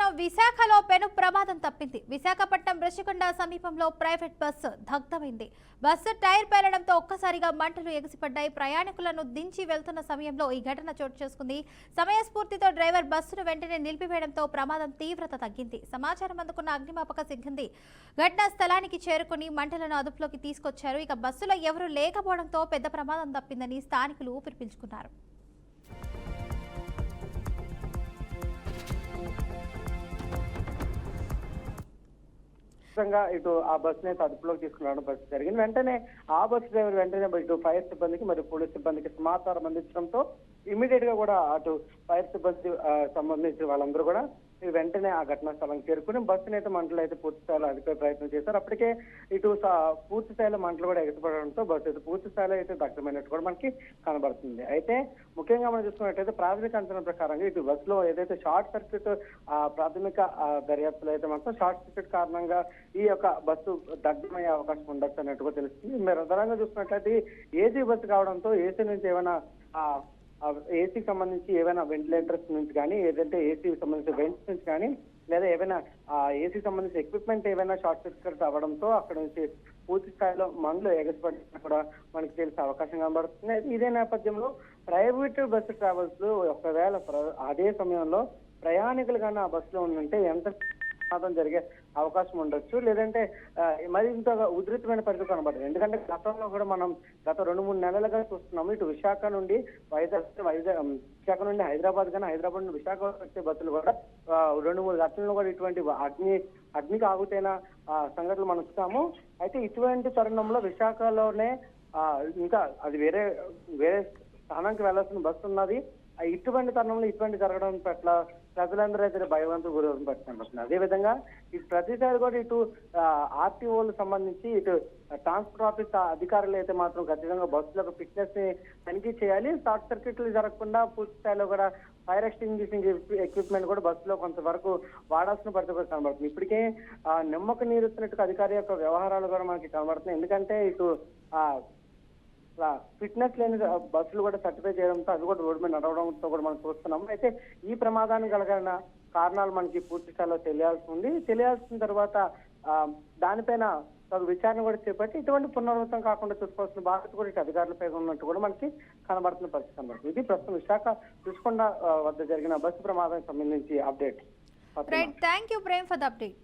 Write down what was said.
మధ్యాహ్నం విశాఖలో పెను ప్రమాదం తప్పింది. విశాఖపట్నం ఋషికొండ సమీపంలో ప్రైవేట్ బస్సు దగ్ధమైంది. బస్సు టైర్ పేలడంతో ఒక్కసారిగా మంటలు ఎగిసిపడ్డాయి. ప్రయాణికులను దించి వెళ్తున్న సమయంలో ఈ ఘటన చోటు చేసుకుంది. సమయస్ఫూర్తితో డ్రైవర్ బస్సును వెంటనే నిలిపివేయడంతో ప్రమాదం తీవ్రత తగ్గింది. సమాచారం అందుకున్న అగ్నిమాపక సిబ్బంది ఘటనా స్థలానికి చేరుకుని మంటలను అదుపులోకి తీసుకొచ్చారు. ఇక బస్సులో ఎవరూ లేకపోవడంతో పెద్ద ప్రమాదం తప్పిందని స్థానికులు ఊపిరి పీల్చుకున్నారు. ఇటు ఆ బస్సుని అయితే అదుపులోకి తీసుకురావడం పరిస్థితి జరిగింది. వెంటనే ఆ బస్సు డ్రైవర్ వెంటనే ఇటు ఫైర్ సిబ్బందికి మరియు పోలీస్ సిబ్బందికి సమాచారం అందించడంతో ఇమీడియట్ గా కూడా అటు ఫైర్ సిబ్బంది సంబంధించిన వాళ్ళందరూ కూడా వెంటనే ఆ ఘటనా స్థలానికి చేరుకుని బస్సుని అయితే మంటలు అయితే పూర్తి స్థాయిలో అధిక ప్రయత్నం చేశారు. అప్పటికే ఇటు పూర్తి స్థాయిలో మంటలు కూడా ఎగసిపడడంతో బస్సు అయితే పూర్తి స్థాయిలో అయితే దగ్ధమైనట్టు కూడా మనకి కనబడుతుంది. అయితే ముఖ్యంగా మనం చూసుకున్నట్టయితే ప్రాథమిక అంచనా ప్రకారంగా ఇటు బస్సులో ఏదైతే షార్ట్ సర్క్యూట్ ప్రాథమిక దర్యాప్తులో అయితే మాత్రం షార్ట్ సర్క్యూట్ కారణంగా ఈ యొక్క బస్సు దగ్ధమయ్యే అవకాశం ఉండొచ్చు అన్నట్టుగా తెలుస్తుంది. మీరు ప్రధానంగా చూసుకున్నట్లయితే ఏసీ బస్సు కావడంతో ఏసీ నుంచి ఏమైనా ఏసీకి సంబంధించి ఏమైనా వెంటిలేటర్స్ నుంచి కానీ ఏదంటే ఏసీకి సంబంధించిన వెంట్స్ నుంచి కానీ లేదా ఏమైనా ఏసీకి సంబంధించిన ఎక్విప్మెంట్ ఏమైనా షార్ట్ సర్క్యూట్ అవ్వడంతో అక్కడ నుంచి పూర్తి స్థాయిలో మంటలు ఎగసిపడినా కూడా మనకి తెలిసే అవకాశం కనబడుతుంది. ఇదే నేపథ్యంలో ప్రైవేట్ బస్సు ట్రావెల్స్ లో ఒకవేళ అదే సమయంలో ప్రయాణికులు కానీ ఆ బస్సులో ఉందంటే ఎంత ప్రమాదం జరిగే అవకాశం ఉండొచ్చు, లేదంటే మరింత ఉధృతమైన పరిస్థితి కనబడుతుంది. ఎందుకంటే గతంలో కూడా మనం గత 2-3 నెలలుగా చూస్తున్నాము. ఇటు విశాఖ నుండి విశాఖ నుండి హైదరాబాద్ కానీ హైదరాబాద్ నుండి విశాఖ వచ్చే బస్సులు కూడా 2-3 ఘటనలు కూడా ఇటువంటి అగ్నికి ఆగుతైన సంఘటనలు మనం చూస్తాము. అయితే ఇటువంటి తరుణంలో విశాఖలోనే ఇంకా అది వేరే స్థానానికి వెళ్లాల్సిన బస్సు ఉన్నది. ఇటువంటి తరుణంలో ఇటువంటి జరగడం పట్ల ప్రజలందరూ అయితే భయవంతులు గురవడం పడుతుంది. అదేవిధంగా ఇటు ప్రతిసారి కూడా ఇటు ఆర్టీఓలు సంబంధించి ఇటు ట్రాన్స్పోర్ట్ ఆఫీస్ అధికారులు అయితే మాత్రం ఖచ్చితంగా బస్సులకు ఫిట్నెస్ ని తనిఖీ చేయాలి. షార్ట్ సర్క్యూట్లు జరగకుండా పూర్తి స్థాయిలో కూడా ఫైర్ ఎక్స్టింగ్విషింగ్ ఎక్విప్మెంట్ కూడా బస్సులో కొంతవరకు వాడాల్సిన పరిస్థితి కనబడుతుంది. ఇప్పటికే నిమ్మక నీరుతున్నట్టుగా అధికారి యొక్క వ్యవహారాలు కూడా మనకి కనబడుతున్నాయి. ఎందుకంటే ఇటు ఫిట్నెస్ లేని బస్సులు కూడా సర్టిఫై చేయడంతో అవి కూడా రోడ్డు మీద నడవడంతో కూడా మనం చూస్తున్నాము. అయితే ఈ ప్రమాదానికి కలిగిన కారణాలు మనకి పూర్తి స్థాయిలో తెలియాల్సిన తర్వాత దానిపైన విచారణ కూడా చేపట్టి ఇటువంటి పునరావృతం కాకుండా చూసుకోవాల్సిన బాధ్యత కూడా ఇటు అధికారులపై ఉన్నట్టు కూడా మనకి కనబడుతున్న పరిస్థితి కనబడుతుంది. ఇది ప్రస్తుతం విశాఖ ఋషికొండ వద్ద జరిగిన బస్సు ప్రమాదానికి సంబంధించి update. Thank you Prem for the update.